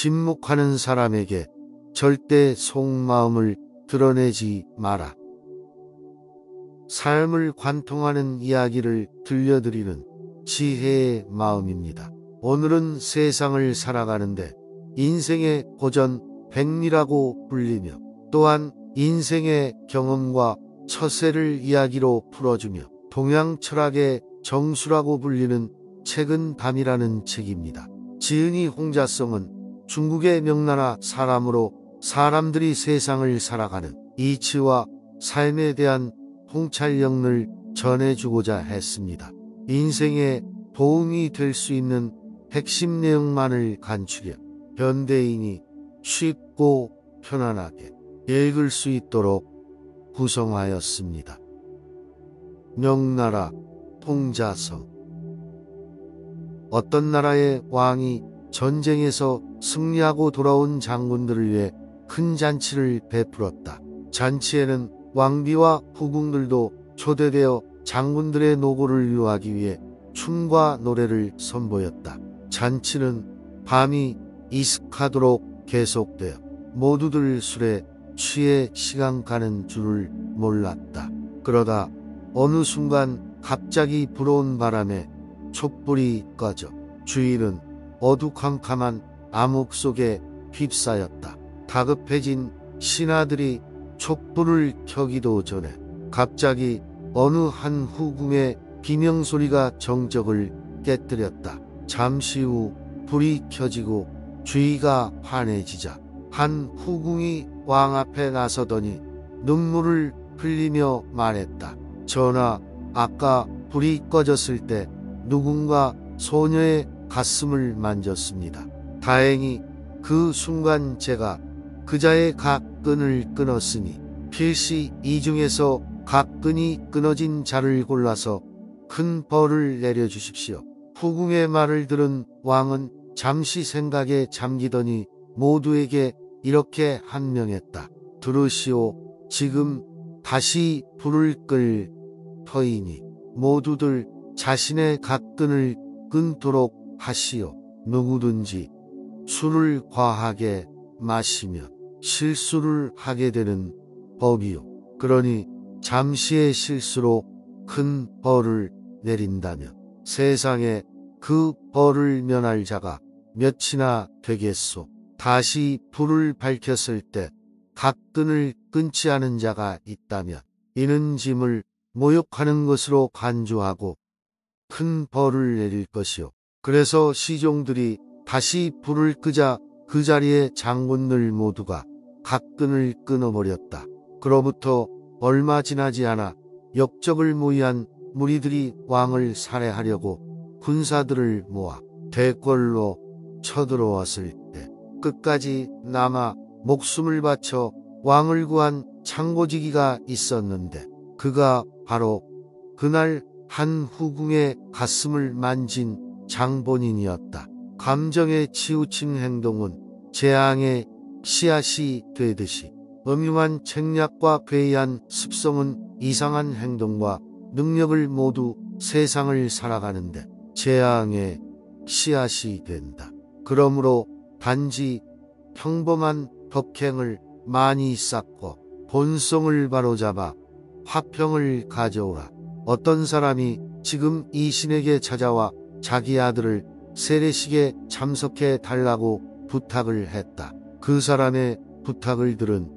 침묵하는 사람에게 절대 속마음을 드러내지 마라. 삶을 관통하는 이야기를 들려드리는 지혜의 마음입니다. 오늘은 세상을 살아가는데 인생의 고전 백리라고 불리며 또한 인생의 경험과 처세를 이야기로 풀어주며 동양 철학의 정수라고 불리는 책은 담이라는 책입니다. 지은이 홍자성은 중국의 명나라 사람으로 사람들이 세상을 살아가는 이치와 삶에 대한 통찰력을 전해주고자 했습니다. 인생에 도움이 될 수 있는 핵심 내용만을 간추려 현대인이 쉽고 편안하게 읽을 수 있도록 구성하였습니다. 명나라 홍자성. 어떤 나라의 왕이 전쟁에서 승리하고 돌아온 장군들을 위해 큰 잔치를 베풀었다. 잔치에는 왕비와 후궁들도 초대되어 장군들의 노고를 유하기 위해 춤과 노래를 선보였다. 잔치는 밤이 이슥하도록 계속되어 모두들 술에 취해 시간 가는 줄을 몰랐다. 그러다 어느 순간 갑자기 불어온 바람에 촛불이 꺼져 주위는 어두컴컴한 암흑 속에 휩싸였다. 다급해진 신하들이 촛불을 켜기도 전에 갑자기 어느 한 후궁의 비명소리가 정적을 깨뜨렸다. 잠시 후 불이 켜지고 주위가 환해지자 한 후궁이 왕 앞에 나서더니 눈물을 흘리며 말했다. 전하, 아까 불이 꺼졌을 때 누군가 소녀의 가슴을 만졌습니다. 다행히 그 순간 제가 그자의 각끈을 끊었으니 필시 이 중에서 각끈이 끊어진 자를 골라서 큰 벌을 내려주십시오. 후궁의 말을 들은 왕은 잠시 생각에 잠기더니 모두에게 이렇게 한명했다. 들으시오. 지금 다시 불을 끌 터이니 모두들 자신의 각끈을 끊도록 하시오. 누구든지 술을 과하게 마시면 실수를 하게 되는 법이요. 그러니 잠시의 실수로 큰 벌을 내린다면 세상에 그 벌을 면할 자가 몇이나 되겠소. 다시 불을 밝혔을 때 각끈을 끊지 않은 자가 있다면 이는 짐을 모욕하는 것으로 간주하고 큰 벌을 내릴 것이요. 그래서 시종들이 다시 불을 끄자 그 자리에 장군들 모두가 각끈을 끊어버렸다. 그로부터 얼마 지나지 않아 역적을 모의한 무리들이 왕을 살해하려고 군사들을 모아 대궐로 쳐들어왔을 때 끝까지 남아 목숨을 바쳐 왕을 구한 창고지기가 있었는데 그가 바로 그날 한 후궁의 가슴을 만진 장본인이었다. 감정에 치우친 행동은 재앙의 씨앗이 되듯이 음흉한 책략과 괴이한 습성은 이상한 행동과 능력을 모두 세상을 살아가는데 재앙의 씨앗이 된다. 그러므로 단지 평범한 덕행을 많이 쌓고 본성을 바로잡아 화평을 가져오라. 어떤 사람이 지금 이 신에게 찾아와 자기 아들을 세례식에 참석해 달라고 부탁을 했다. 그 사람의 부탁을 들은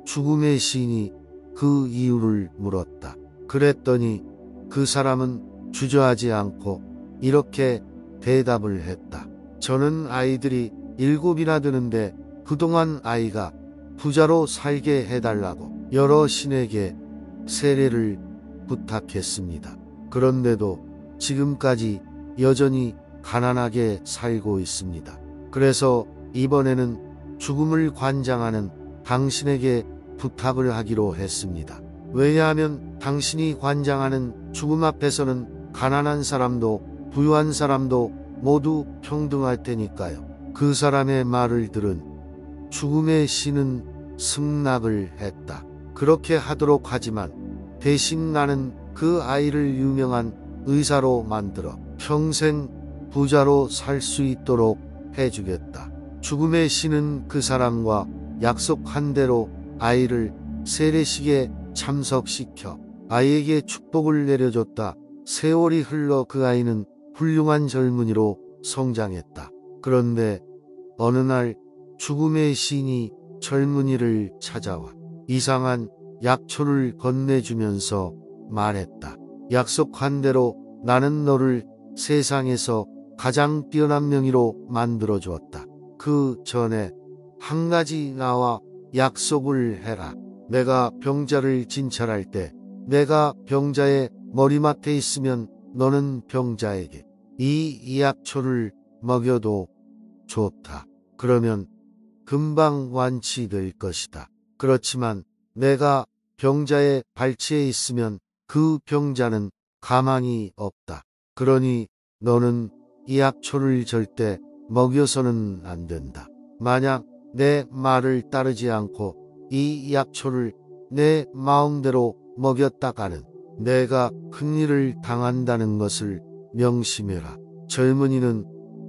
죽음의 시인이 그 이유를 물었다. 그랬더니 그 사람은 주저하지 않고 이렇게 대답을 했다. 저는 아이들이 7이나 되는데 그동안 아이가 부자로 살게 해달라고 여러 신에게 세례를 부탁했습니다. 그런데도 지금까지 여전히 가난하게 살고 있습니다. 그래서 이번에는 죽음을 관장하는 당신에게 부탁을 하기로 했습니다. 왜냐하면 당신이 관장하는 죽음 앞에서는 가난한 사람도 부유한 사람도 모두 평등할 테니까요. 그 사람의 말을 들은 죽음의 신은 승낙을 했다. 그렇게 하도록 하지만 대신 나는 그 아이를 유명한 의사로 만들어 평생 부자로 살 수 있도록 해주겠다. 죽음의 신은 그 사람과 약속한 대로 아이를 세례식에 참석시켜 아이에게 축복을 내려줬다. 세월이 흘러 그 아이는 훌륭한 젊은이로 성장했다. 그런데 어느 날 죽음의 신이 젊은이를 찾아와 이상한 약초를 건네주면서 말했다. 약속한 대로 나는 너를 세상에서 가장 뛰어난 명의로 만들어 주었다. 그 전에 한 가지 나와 약속을 해라. 내가 병자를 진찰할 때 내가 병자의 머리맡에 있으면 너는 병자에게 이 약초를 먹여도 좋다. 그러면 금방 완치될 것이다. 그렇지만 내가 병자의 발치에 있으면 그 병자는 가망이 없다. 그러니 너는 이 약초를 절대 먹여서는 안 된다. 만약 내 말을 따르지 않고 이 약초를 내 마음대로 먹였다가는 내가 큰일을 당한다는 것을 명심해라. 젊은이는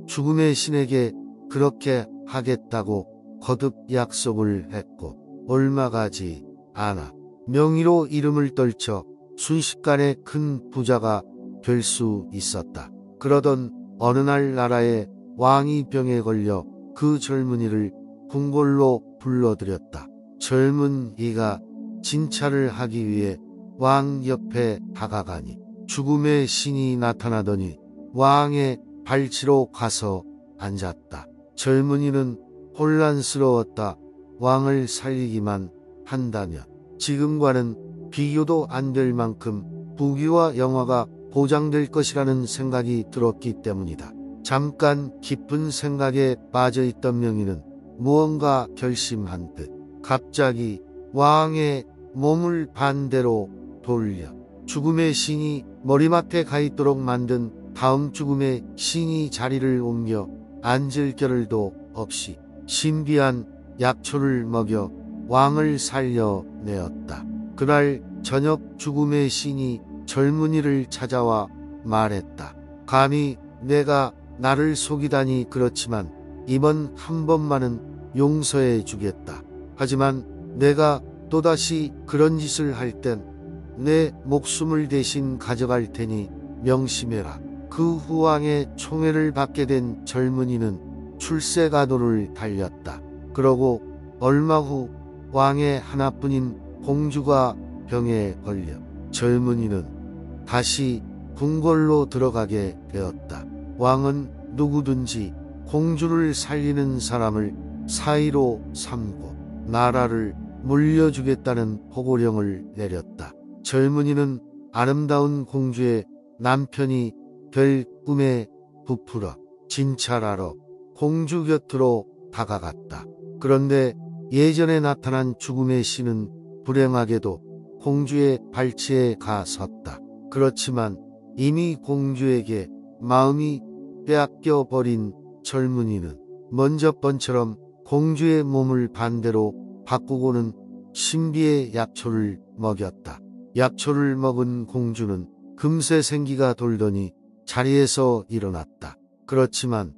죽음의 신에게 그렇게 하겠다고 거듭 약속을 했고 얼마 가지 않아 명의로 이름을 떨쳐 순식간에 큰 부자가 될 수 있었다. 그러던 어느 날 나라의 왕이 병에 걸려 그 젊은이를 궁궐로 불러들였다. 젊은이가 진찰을 하기 위해 왕 옆에 다가가니 죽음의 신이 나타나더니 왕의 발치로 가서 앉았다. 젊은이는 혼란스러웠다. 왕을 살리기만 한다면 지금과는 비교도 안 될 만큼 부귀와 영화가 보장될 것이라는 생각이 들었기 때문이다. 잠깐 깊은 생각에 빠져있던 명희는 무언가 결심한 듯 갑자기 왕의 몸을 반대로 돌려 죽음의 신이 머리맡에 가 있도록 만든 다음 죽음의 신이 자리를 옮겨 앉을 겨를도 없이 신비한 약초를 먹여 왕을 살려내었다. 그날 저녁 죽음의 신이 젊은이를 찾아와 말했다. 감히 내가 나를 속이다니 그렇지만 이번 한 번만은 용서해 주겠다. 하지만 내가 또다시 그런 짓을 할 땐 내 목숨을 대신 가져갈 테니 명심해라. 그 후 왕의 총애를 받게 된 젊은이는 출세가도를 달렸다. 그러고 얼마 후 왕의 하나뿐인 공주가 병에 걸려 젊은이는 다시 궁궐로 들어가게 되었다. 왕은 누구든지 공주를 살리는 사람을 사이로 삼고 나라를 물려주겠다는 호고령을 내렸다. 젊은이는 아름다운 공주의 남편이 될 꿈에 부풀어 진찰하러 공주 곁으로 다가갔다. 그런데 예전에 나타난 죽음의 신은 불행하게도 공주의 발치에 가 섰다. 그렇지만 이미 공주에게 마음이 빼앗겨 버린 젊은이는 먼저 번처럼 공주의 몸을 반대로 바꾸고는 신비의 약초를 먹였다. 약초를 먹은 공주는 금세 생기가 돌더니 자리에서 일어났다. 그렇지만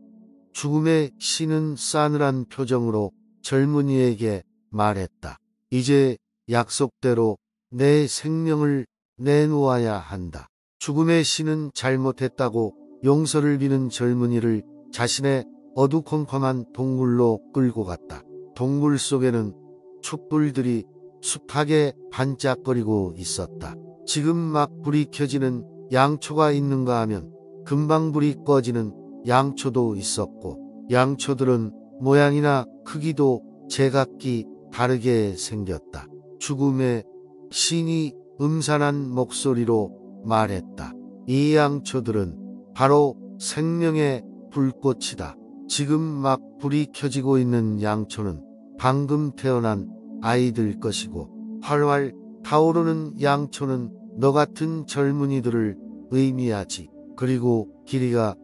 죽음의 신은 싸늘한 표정으로 젊은이에게 말했다. 이제 약속대로 내 생명을 내놓아야 한다. 죽음의 신은 잘못했다고 용서를 비는 젊은이를 자신의 어두컴컴한 동굴로 끌고 갔다. 동굴 속에는 촛불들이 숱하게 반짝거리고 있었다. 지금 막 불이 켜지는 양초가 있는가 하면 금방 불이 꺼지는 양초도 있었고 양초들은 모양이나 크기도 제각기 다르게 생겼다. 죽음의 신이 음산한 목소리로 말했다. 이 양초들은 바로 생명의 불꽃이다. 지금 막 불이 켜지고 있는 양초는 방금 태어난 아이들 것이고 활활 타오르는 양초는 너 같은 젊은이들을 의미하지. 그리고 길이가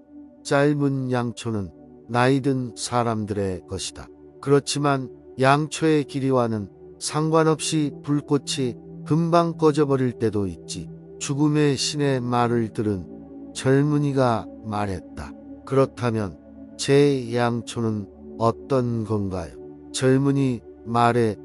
짧은 양초는 나이든 사람들의 것이다. 그렇지만 양초의 길이와는 상관없이 불꽃이 금방 꺼져버릴 때도 있지. 죽음의 신의 말을 들은 젊은이가 말했다. 그렇다면 제 양초는 어떤 건가요? 젊은이 말에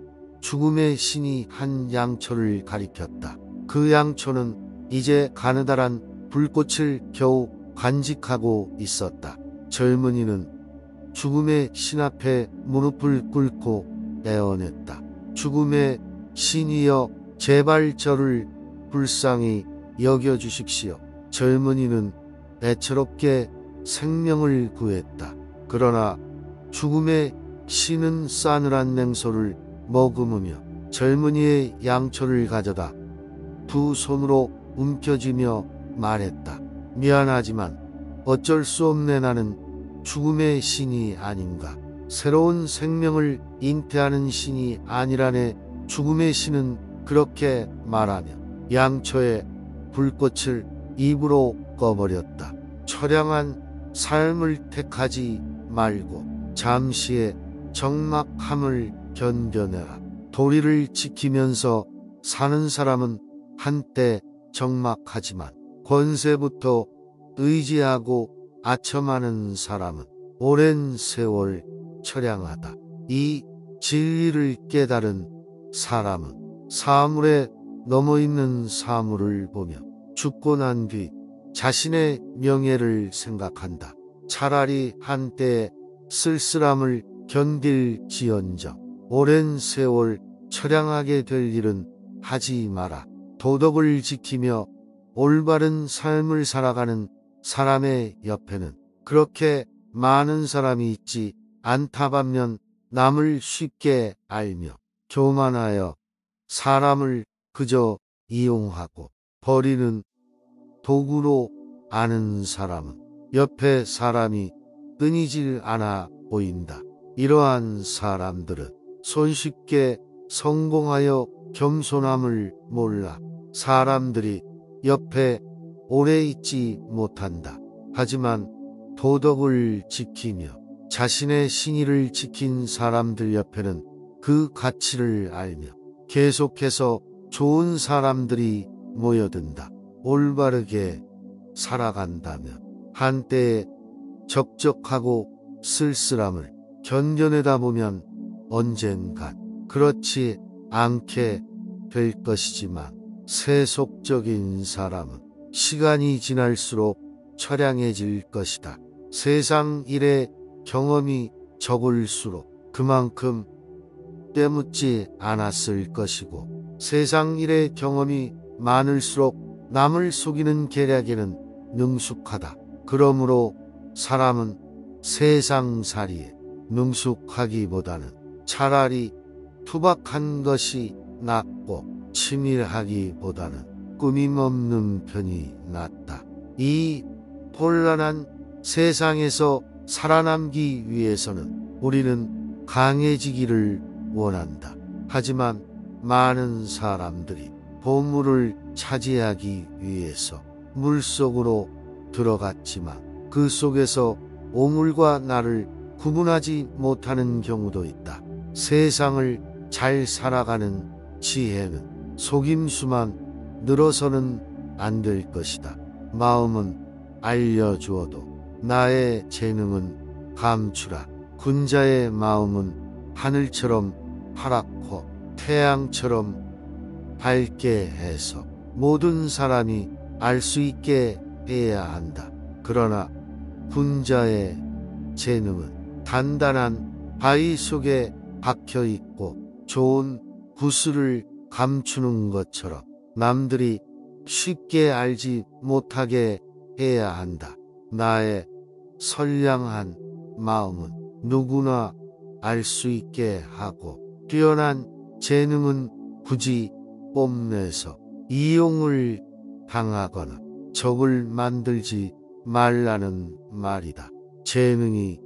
죽음의 신이 한 양초를 가리켰다. 그 양초는 이제 가느다란 불꽃을 겨우 간직하고 있었다. 젊은이는 죽음의 신 앞에 무릎을 꿇고 애원했다. 죽음의 신이여, 제발 저를 불쌍히 여겨주십시오. 젊은이는 애처롭게 생명을 구했다. 그러나 죽음의 신은 싸늘한 냉소를 머금으며 젊은이의 양초를 가져다 두 손으로 움켜쥐며 말했다. 미안하지만 어쩔 수 없네. 나는 죽음의 신이 아닌가. 새로운 생명을 잉태하는 신이 아니라네. 죽음의 신은 그렇게 말하며 양초의 불꽃을 입으로 꺼버렸다. 처량한 삶을 택하지 말고 잠시의 적막함을 견뎌내라. 도리를 지키면서 사는 사람은 한때 적막하지만 권세부터 의지하고 아첨하는 사람은 오랜 세월 처량하다. 이 진리를 깨달은 사람은 사물에 넘어있는 사물을 보며 죽고 난 뒤 자신의 명예를 생각한다. 차라리 한때의 쓸쓸함을 견딜지언정 오랜 세월 처량하게 될 일은 하지 마라. 도덕을 지키며 올바른 삶을 살아가는 사람의 옆에는 그렇게 많은 사람이 있지 않다. 반면 남을 쉽게 알며 교만하여 사람을 그저 이용하고 버리는 도구로 아는 사람은 옆에 사람이 끊이질 않아 보인다. 이러한 사람들은 손쉽게 성공하여 겸손함을 몰라 사람들이 옆에 오래 있지 못한다. 하지만 도덕을 지키며 자신의 신의를 지킨 사람들 옆에는 그 가치를 알며 계속해서 좋은 사람들이 모여든다. 올바르게 살아간다면 한때의 적적하고 쓸쓸함을 견뎌내다 보면 언젠간 그렇지 않게 될 것이지만 세속적인 사람은 시간이 지날수록 처량해질 것이다. 세상 일의 경험이 적을수록 그만큼 때묻지 않았을 것이고 세상 일의 경험이 많을수록 남을 속이는 계략에는 능숙하다. 그러므로 사람은 세상살이에 능숙하기보다는 차라리 투박한 것이 낫고 치밀하기보다는 꾸밈없는 편이 낫다. 이 혼란한 세상에서 살아남기 위해서는 우리는 강해지기를 원한다. 하지만 많은 사람들이 보물을 차지하기 위해서 물속으로 들어갔지만 그 속에서 오물과 나를 구분하지 못하는 경우도 있다. 세상을 잘 살아가는 지혜는 속임수만 늘어서는 안 될 것이다. 마음은 알려주어도 나의 재능은 감추라. 군자의 마음은 하늘처럼 파랗고 태양처럼 밝게 해서 모든 사람이 알 수 있게 해야 한다. 그러나 군자의 재능은 단단한 바위 속에 박혀 있고 좋은 구슬을 감추는 것처럼 남들이 쉽게 알지 못하게 해야 한다. 나의 선량한 마음은 누구나 알 수 있게 하고 뛰어난 재능은 굳이 뽐내서 이용을 당하거나 적을 만들지 말라는 말이다. 재능이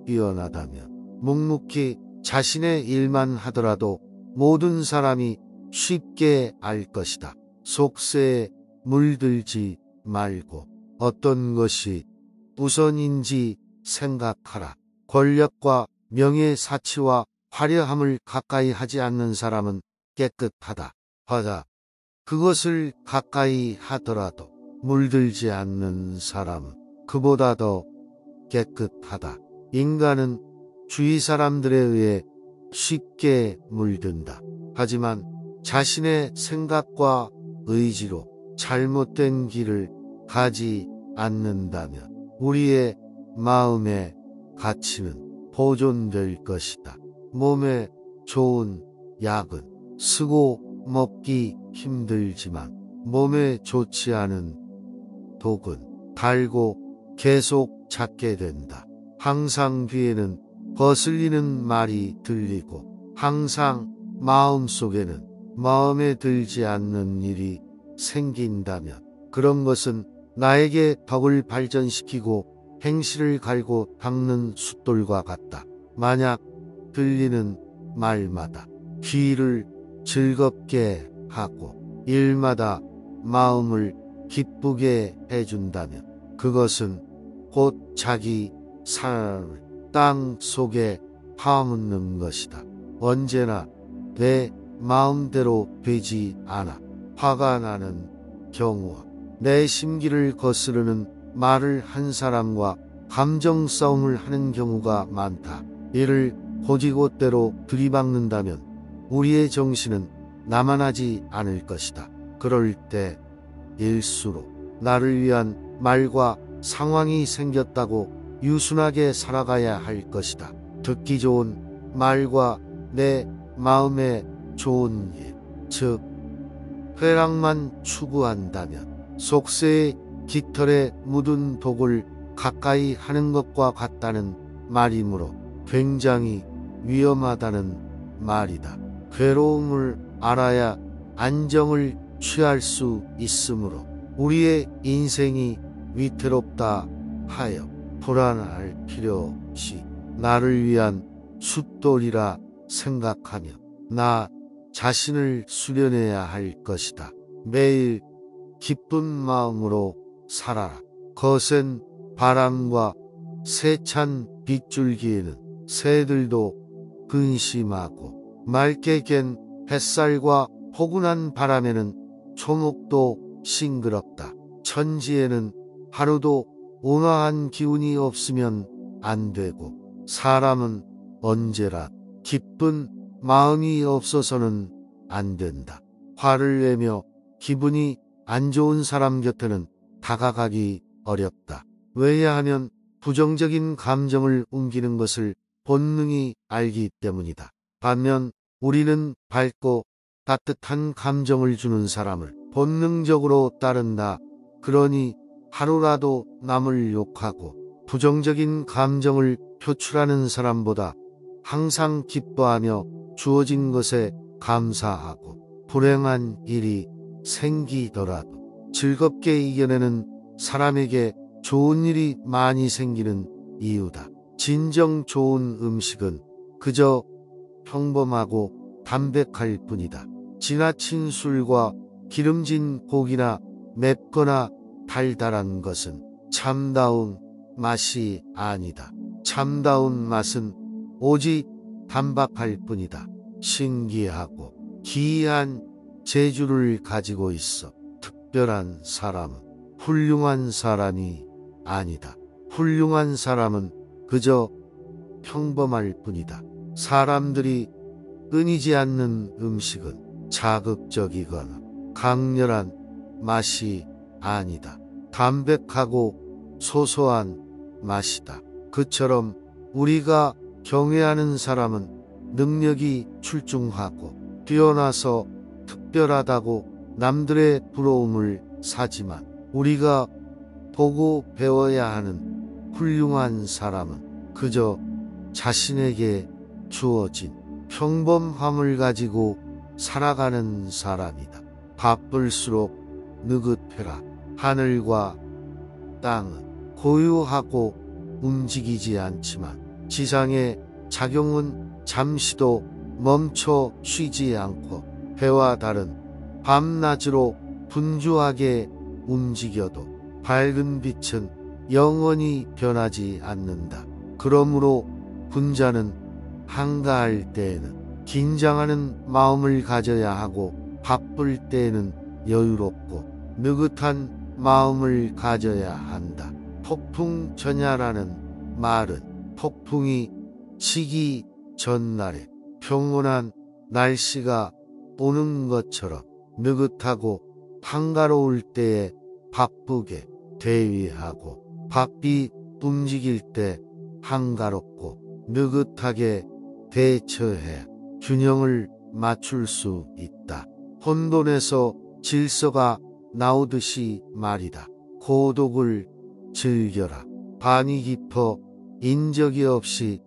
뛰어나다면 묵묵히 자신의 일만 하더라도 모든 사람이 쉽게 알 것이다. 속세에 물들지 말고 어떤 것이 우선인지 생각하라. 권력과 명예, 사치와 화려함을 가까이 하지 않는 사람은 깨끗하다. 하다. 그것을 가까이 하더라도 물들지 않는 사람은 그보다 더 깨끗하다. 인간은 주위 사람들에 의해 쉽게 물든다. 하지만 자신의 생각과 의지로 잘못된 길을 가지 않는다면 우리의 마음의 가치는 보존될 것이다. 몸에 좋은 약은 쓰고 먹기 힘들지만 몸에 좋지 않은 독은 달고 계속 찾게 된다. 항상 귀에는 거슬리는 말이 들리고 항상 마음속에는 마음에 들지 않는 일이 생긴다면 그런 것은 나에게 덕을 발전시키고 행실을 갈고 닦는 숫돌과 같다. 만약 들리는 말마다 귀를 즐겁게 하고 일마다 마음을 기쁘게 해준다면 그것은 곧 자기 삶을 땅 속에 파묻는 것이다. 언제나 내 마음대로 되지 않아 화가 나는 경우와 내 심기를 거스르는 말을 한 사람과 감정 싸움을 하는 경우가 많다. 이를 고지고대로 들이박는다면 우리의 정신은 남아나지 않을 것이다. 그럴 때일수록 나를 위한 말과 상황이 생겼다고 유순하게 살아가야 할 것이다. 듣기 좋은 말과 내 마음에 좋은 일, 즉 쾌락만 추구한다면 속세의 깃털에 묻은 독을 가까이 하는 것과 같다는 말이므로 굉장히 위험하다는 말이다. 괴로움을 알아야 안정을 취할 수 있으므로 우리의 인생이 위태롭다 하여 불안할 필요 없이 나를 위한 숫돌이라 생각하며 나 자신을 수련해야 할 것이다. 매일 기쁜 마음으로 살아라. 거센 바람과 세찬 빗줄기에는 새들도 근심하고 맑게 갠 햇살과 포근한 바람에는 초목도 싱그럽다. 천지에는 하루도 온화한 기운이 없으면 안 되고 사람은 언제나 기쁜 마음이 없어서는 안 된다. 화를 내며 기분이 안 좋은 사람 곁에는 다가가기 어렵다. 왜냐하면 부정적인 감정을 옮기는 것을 본능이 알기 때문이다. 반면 우리는 밝고 따뜻한 감정을 주는 사람을 본능적으로 따른다. 그러니 하루라도 남을 욕하고 부정적인 감정을 표출하는 사람보다 항상 기뻐하며 주어진 것에 감사하고 불행한 일이 생기더라도 즐겁게 이겨내는 사람에게 좋은 일이 많이 생기는 이유다. 진정 좋은 음식은 그저 평범하고 담백할 뿐이다. 지나친 술과 기름진 고기나 맵거나 달달한 것은 참다운 맛이 아니다. 참다운 맛은 오직 단박할 뿐이다. 신기하고 기이한 재주를 가지고 있어 특별한 사람은 훌륭한 사람이 아니다. 훌륭한 사람은 그저 평범할 뿐이다. 사람들이 끊이지 않는 음식은 자극적이거나 강렬한 맛이 아니다. 담백하고 소소한 맛이다. 그처럼 우리가 경외하는 사람은 능력이 출중하고 뛰어나서 특별하다고 남들의 부러움을 사지만 우리가 보고 배워야 하는 훌륭한 사람은 그저 자신에게 주어진 평범함을 가지고 살아가는 사람이다. 바쁠수록 느긋해라. 하늘과 땅은 고요하고 움직이지 않지만 지상의 작용은 잠시도 멈춰 쉬지 않고 해와 달은 밤낮으로 분주하게 움직여도 밝은 빛은 영원히 변하지 않는다. 그러므로 군자는 한가할 때에는 긴장하는 마음을 가져야 하고 바쁠 때에는 여유롭고 느긋한 마음을 가져야 한다. 폭풍전야라는 말은 폭풍이 지기 전날에 평온한 날씨가 오는 것처럼 느긋하고 한가로울 때에 바쁘게 대위하고 바삐 움직일 때 한가롭고 느긋하게 대처해 균형을 맞출 수 있다. 혼돈에서 질서가 나오듯이 말이다. 고독을 즐겨라. 밤이 깊어 인적이 없이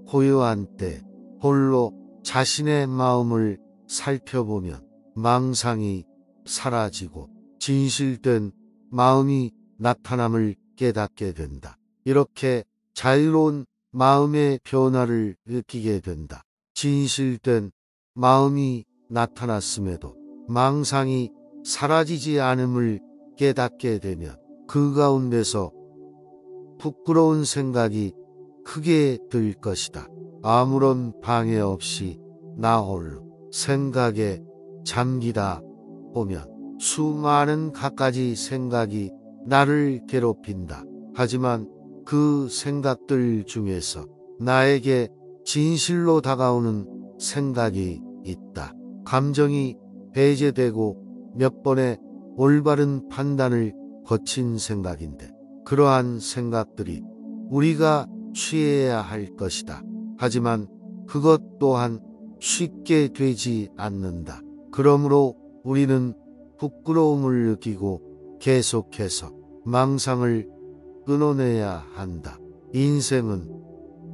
고요한 때 홀로 자신의 마음을 살펴보면 망상이 사라지고 진실된 마음이 나타남을 깨닫게 된다. 이렇게 자유로운 마음의 변화를 느끼게 된다. 진실된 마음이 나타났음에도 망상이 사라지지 않음을 깨닫게 되면 그 가운데서 부끄러운 생각이 크게 들 것이다. 아무런 방해 없이 나 홀로 생각에 잠기다 보면 수많은 갖가지 생각이 나를 괴롭힌다. 하지만 그 생각들 중에서 나에게 진실로 다가오는 생각이 있다. 감정이 배제되고 몇 번의 올바른 판단을 거친 생각인데 그러한 생각들이 우리가 취해야 할 것이다. 하지만 그것 또한 쉽게 되지 않는다. 그러므로 우리는 부끄러움을 느끼고 계속해서 망상을 끊어내야 한다. 인생은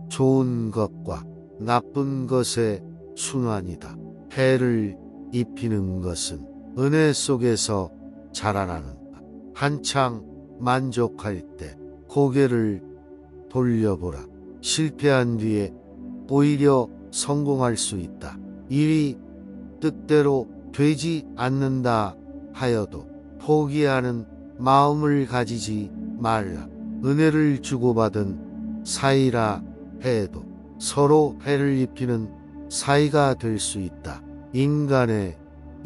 좋은 것과 나쁜 것의 순환이다. 해를 입히는 것은 은혜 속에서 자라나는다. 한창 만족할 때 고개를 돌려보라. 실패한 뒤에 오히려 성공할 수 있다. 일이 뜻대로 되지 않는다 하여도 포기하는 마음을 가지지 말라. 은혜를 주고받은 사이라 해도 서로 해를 입히는 사이가 될 수 있다. 인간의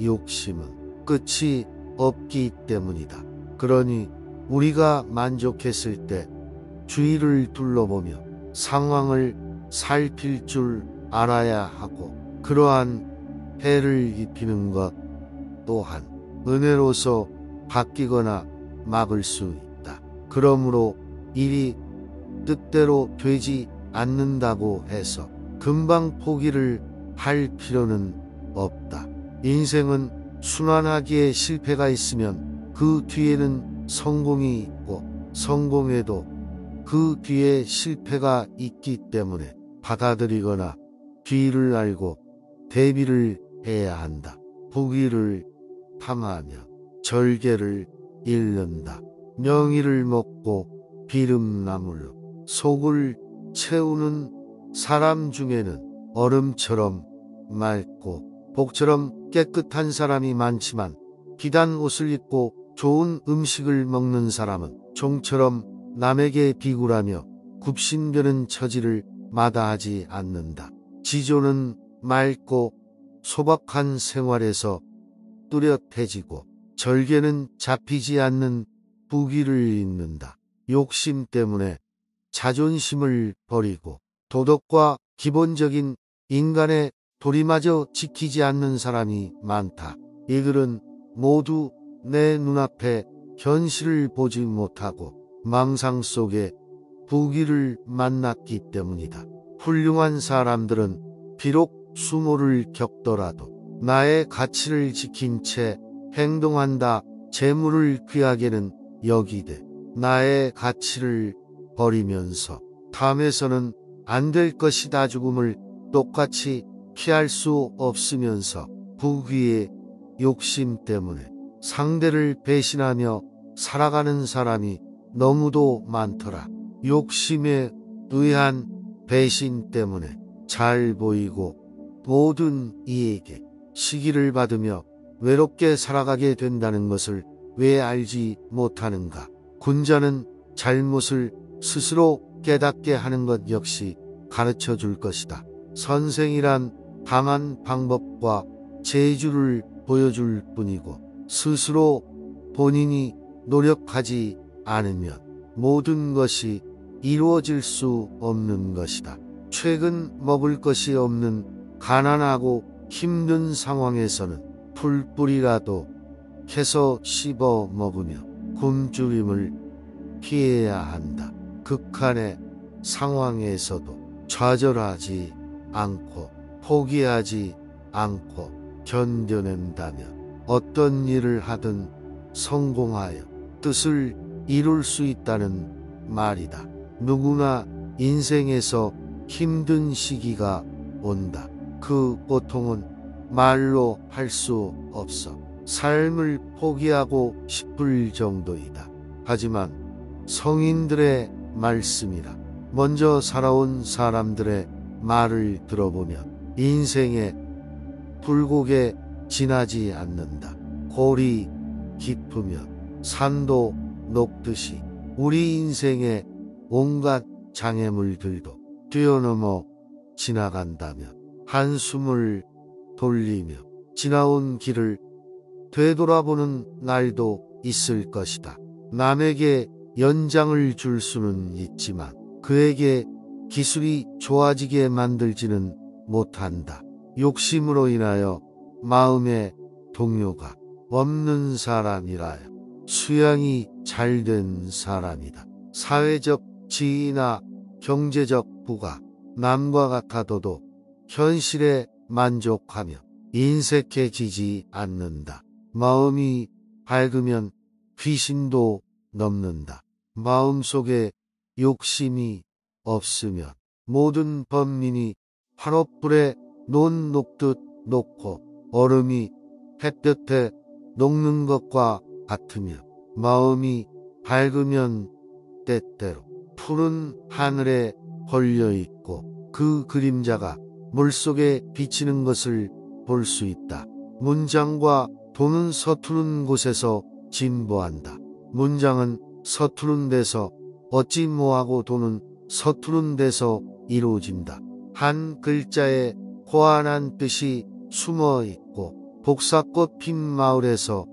욕심은 끝이 없기 때문이다. 그러니 우리가 만족했을 때 주위를 둘러보며 상황을 살필 줄 알아야 하고 그러한 해를 입히는 것 또한 은혜로서 바뀌거나 막을 수 있다. 그러므로 일이 뜻대로 되지 않는다고 해서 금방 포기를 할 필요는 없다. 인생은 순환하기에 실패가 있으면 그 뒤에는 성공이 있고 성공에도 그 뒤에 실패가 있기 때문에 받아들이거나 뒤를 알고 대비를 해야 한다. 부귀를 탐하며 절개를 잃는다. 명의를 먹고 비름나물로 속을 채우는 사람 중에는 얼음처럼 맑고 복처럼 깨끗한 사람이 많지만 비단 옷을 입고 좋은 음식을 먹는 사람은 종처럼 남에게 비굴하며 굽신되는 처지를 마다하지 않는다. 지조는 맑고 소박한 생활에서 뚜렷해지고 절개는 잡히지 않는 부귀를 잇는다. 욕심 때문에 자존심을 버리고 도덕과 기본적인 인간의 도리마저 지키지 않는 사람이 많다. 이들은 모두 내 눈앞에 현실을 보지 못하고 망상 속에 부귀를 만났기 때문이다. 훌륭한 사람들은 비록 수모를 겪더라도 나의 가치를 지킨 채 행동한다. 재물을 귀하게는 여기되 나의 가치를 버리면서 탐해서는 안 될 것이다. 죽음을 똑같이 피할 수 없으면서 부귀의 욕심 때문에 상대를 배신하며 살아가는 사람이 너무도 많더라. 욕심에 의한 배신 때문에 잘 보이고 모든 이에게 시기를 받으며 외롭게 살아가게 된다는 것을 왜 알지 못하는가? 군자는 잘못을 스스로 깨닫게 하는 것 역시 가르쳐 줄 것이다. 선생이란 다만 방법과 재주를 보여줄 뿐이고 스스로 본인이 노력하지 않으면 모든 것이 이루어질 수 없는 것이다. 최근 먹을 것이 없는 가난하고 힘든 상황에서는 풀뿌리라도 캐서 씹어 먹으며 굶주림을 피해야 한다. 극한의 상황에서도 좌절하지 않고 포기하지 않고 견뎌낸다면 어떤 일을 하든 성공하여 뜻을 이룰 수 있다는 말이다. 누구나 인생에서 힘든 시기가 온다. 그 고통은 말로 할 수 없어 삶을 포기하고 싶을 정도이다. 하지만 성인들의 말씀이라 먼저 살아온 사람들의 말을 들어보면 인생의 굴곡에 지나지 않는다. 골이 깊으면 산도 녹듯이 우리 인생의 온갖 장애물들도 뛰어넘어 지나간다면 한숨을 돌리며 지나온 길을 되돌아보는 날도 있을 것이다. 남에게 연장을 줄 수는 있지만 그에게 기술이 좋아지게 만들지는 못한다. 욕심으로 인하여 마음의 동요가 없는 사람이라여 수양이 잘된 사람이다. 사회적 지위나 경제적 부가 남과 같아도 현실에 만족하며 인색해지지 않는다. 마음이 밝으면 귀신도 넘는다. 마음속에 욕심이 없으면 모든 범민이 화롯불에 논 녹듯 녹고 얼음이 햇볕에 녹는 것과 같으며 마음이 밝으면 때때로 푸른 하늘에 걸려있고 그 그림자가 물속에 비치는 것을 볼 수 있다. 문장과 도는 서투른 곳에서 진보한다. 문장은 서투른 데서 얻지 못하고 도는 서투른 데서 이루어진다. 한 글자에 고안한 뜻이 숨어 있고 복사꽃 핀 마을에서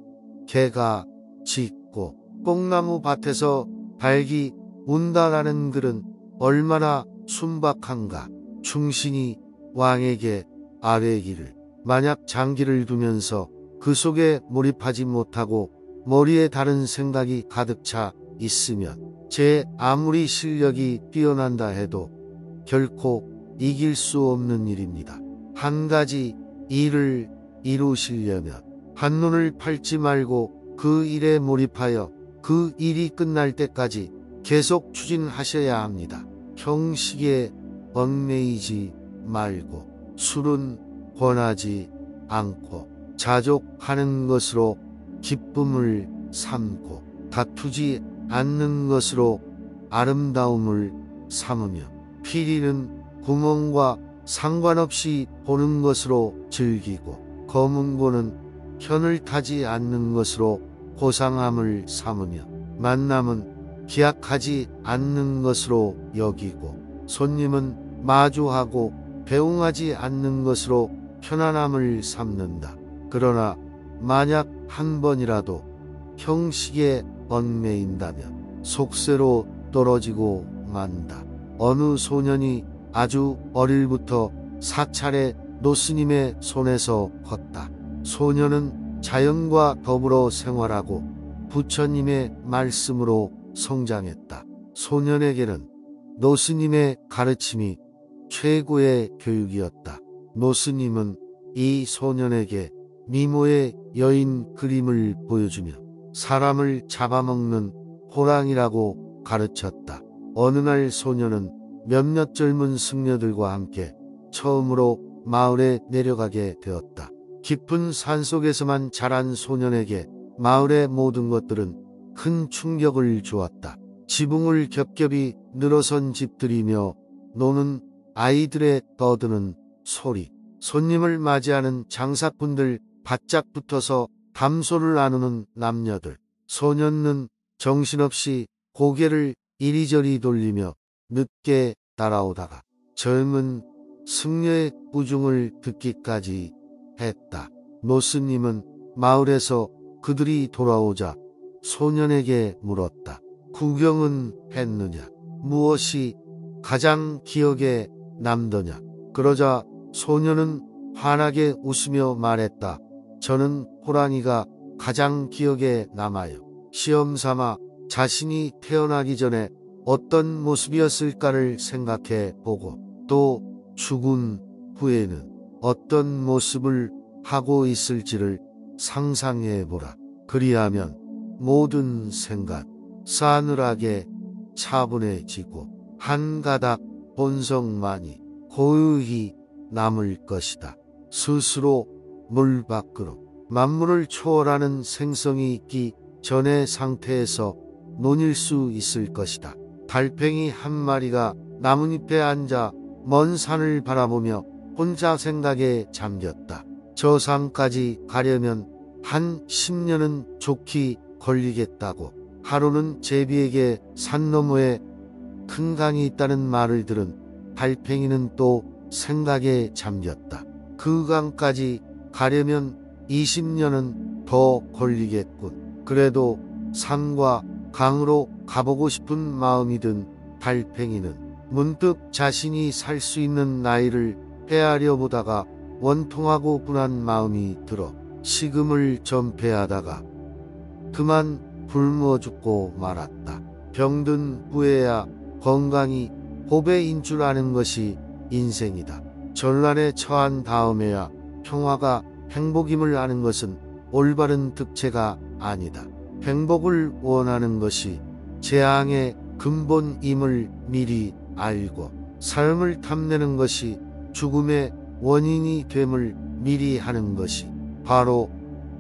개가 짖고 뽕나무 밭에서 닭이 운다라는 글은 얼마나 순박한가. 충신이 왕에게 아뢰기를 만약 장기를 두면서 그 속에 몰입하지 못하고 머리에 다른 생각이 가득 차 있으면 제 아무리 실력이 뛰어난다 해도 결코 이길 수 없는 일입니다. 한 가지 일을 이루시려면 한눈을 팔지 말고 그 일에 몰입하여 그 일이 끝날 때까지 계속 추진하셔야 합니다. 형식에 얽매이지 말고 술은 권하지 않고 자족하는 것으로 기쁨을 삼고 다투지 않는 것으로 아름다움을 삼으며 피리는 구멍과 상관없이 보는 것으로 즐기고 검은 고는 편을 타지 않는 것으로 고상함을 삼으며 만남은 기약하지 않는 것으로 여기고 손님은 마주하고 배웅하지 않는 것으로 편안함을 삼는다. 그러나 만약 한 번이라도 형식에 얽매인다면 속세로 떨어지고 만다. 어느 소년이 아주 어릴부터 사찰의 노스님의 손에서 컸다. 소년은 자연과 더불어 생활하고 부처님의 말씀으로 성장했다. 소년에게는 노스님의 가르침이 최고의 교육이었다. 노스님은 이 소년에게 미모의 여인 그림을 보여주며 사람을 잡아먹는 호랑이라고 가르쳤다. 어느 날 소년은 몇몇 젊은 승려들과 함께 처음으로 마을에 내려가게 되었다. 깊은 산속에서만 자란 소년에게 마을의 모든 것들은 큰 충격을 주었다. 지붕을 겹겹이 늘어선 집들이며 노는 아이들의 떠드는 소리, 손님을 맞이하는 장사꾼들 바짝 붙어서 담소를 나누는 남녀들. 소년은 정신없이 고개를 이리저리 돌리며 늦게 따라오다가 젊은 승려의 꾸중을 듣기까지 했다. 노스님은 마을에서 그들이 돌아오자 소년에게 물었다. 구경은 했느냐? 무엇이 가장 기억에 남더냐. 그러자 소녀는 환하게 웃으며 말했다. 저는 호랑이가 가장 기억에 남아요. 시험 삼아 자신이 태어나기 전에 어떤 모습이었을까를 생각해 보고 또 죽은 후에는 어떤 모습을 하고 있을지를 상상해 보라. 그리하면 모든 생각 싸늘하게 차분해지고 한 가닥 본성만이 고요히 남을 것이다. 스스로 물 밖으로 만물을 초월하는 생성이 있기 전의 상태에서 논일 수 있을 것이다. 달팽이 한 마리가 나뭇잎에 앉아 먼 산을 바라보며 혼자 생각에 잠겼다. 저 산까지 가려면 한 10년은 좋게 걸리겠다고. 하루는 제비에게 산 너머에 큰 강이 있다는 말을 들은 달팽이는 또 생각에 잠겼다. 그 강까지 가려면 20년은 더 걸리겠군. 그래도 산과 강으로 가보고 싶은 마음이 든 달팽이는 문득 자신이 살 수 있는 나이를 헤아려 보다가 원통하고 분한 마음이 들어 식음을 전폐하다가 그만 굶어 죽고 말았다. 병든 후에야 건강이 보배인 줄 아는 것이 인생이다. 전란에 처한 다음에야 평화가 행복임을 아는 것은 올바른 득체가 아니다. 행복을 원하는 것이 재앙의 근본임을 미리 알고 삶을 탐내는 것이 죽음의 원인이 됨을 미리 하는 것이 바로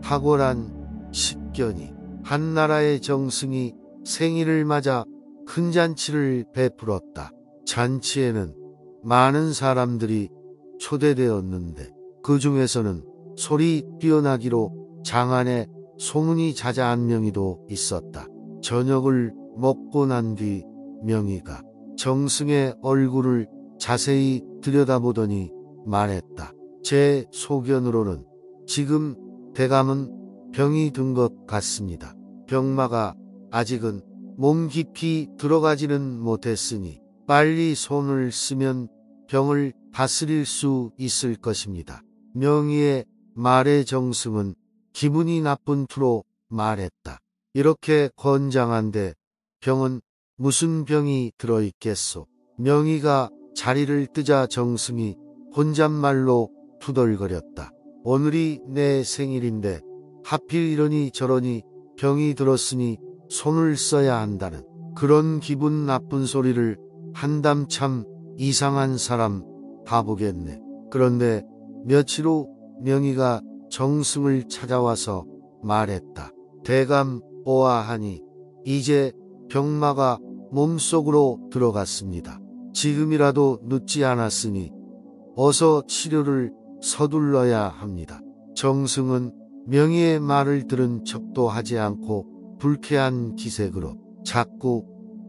탁월한 식견이. 한 나라의 정승이 생일을 맞아 큰 잔치를 베풀었다. 잔치에는 많은 사람들이 초대되었는데 그 중에서는 소리 뛰어나기로 장안에 소문이 자자한 명의도 있었다. 저녁을 먹고 난 뒤 명의가 정승의 얼굴을 자세히 들여다보더니 말했다. 제 소견으로는 지금 대감은 병이 든 것 같습니다. 병마가 아직은 몸 깊이 들어가지는 못했으니 빨리 손을 쓰면 병을 다스릴 수 있을 것입니다. 명의의 말에 정승은 기분이 나쁜 투로 말했다. 이렇게 건장한데 병은 무슨 병이 들어있겠소? 명의가 자리를 뜨자 정승이 혼잣말로 투덜거렸다. 오늘이 내 생일인데 하필 이러니 저러니 병이 들었으니 손을 써야 한다는 그런 기분 나쁜 소리를 한담. 참 이상한 사람 바보겠네. 그런데 며칠 후 명의가 정승을 찾아와서 말했다. 대감 보아하니 이제 병마가 몸속으로 들어갔습니다. 지금이라도 늦지 않았으니 어서 치료를 서둘러야 합니다. 정승은 명의의 말을 들은 척도 하지 않고 불쾌한 기색으로 자꾸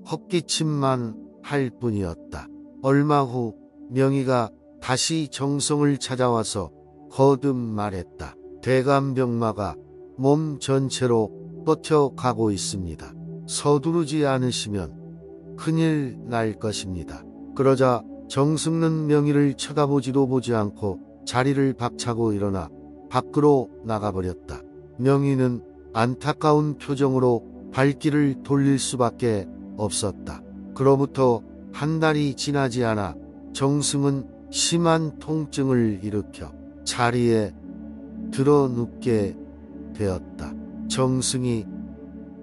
헛기침만 할 뿐이었다. 얼마 후 명의가 다시 정성을 찾아와서 거듭 말했다. 대감 병마가 몸 전체로 뻗쳐가고 있습니다. 서두르지 않으시면 큰일 날 것입니다. 그러자 정승은 명의를 쳐다보지도 보지 않고 자리를 박차고 일어나 밖으로 나가버렸다. 명의는 안타까운 표정으로 발길을 돌릴 수밖에 없었다. 그로부터 한 달이 지나지 않아 정승은 심한 통증을 일으켜 자리에 들어 눕게 되었다. 정승이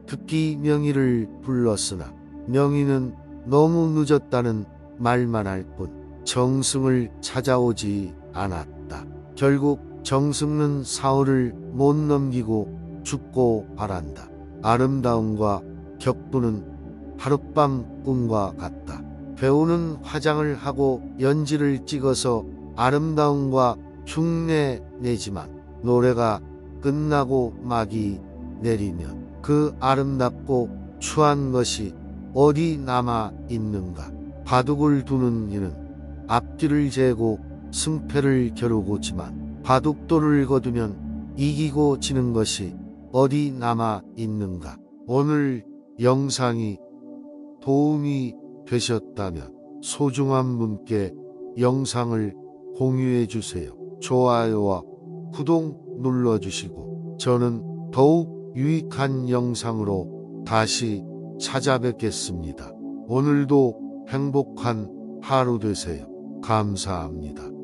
급히 명의를 불렀으나 명의는 너무 늦었다는 말만 할 뿐 정승을 찾아오지 않았다. 결국 정승은 사흘을 못 넘기고 죽고 말한다. 아름다움과 격부는 하룻밤 꿈과 같다. 배우는 화장을 하고 연지를 찍어서 아름다움과 흉내 내지만 노래가 끝나고 막이 내리면 그 아름답고 추한 것이 어디 남아 있는가. 바둑을 두는 이는 앞뒤를 재고 승패를 겨루고지만 바둑돌을 거두면 이기고 지는 것이 어디 남아 있는가. 오늘 영상이 도움이 되셨다면 소중한 분께 영상을 공유해 주세요. 좋아요와 구독 눌러주시고 저는 더욱 유익한 영상으로 다시 찾아뵙겠습니다. 오늘도 행복한 하루 되세요. 감사합니다.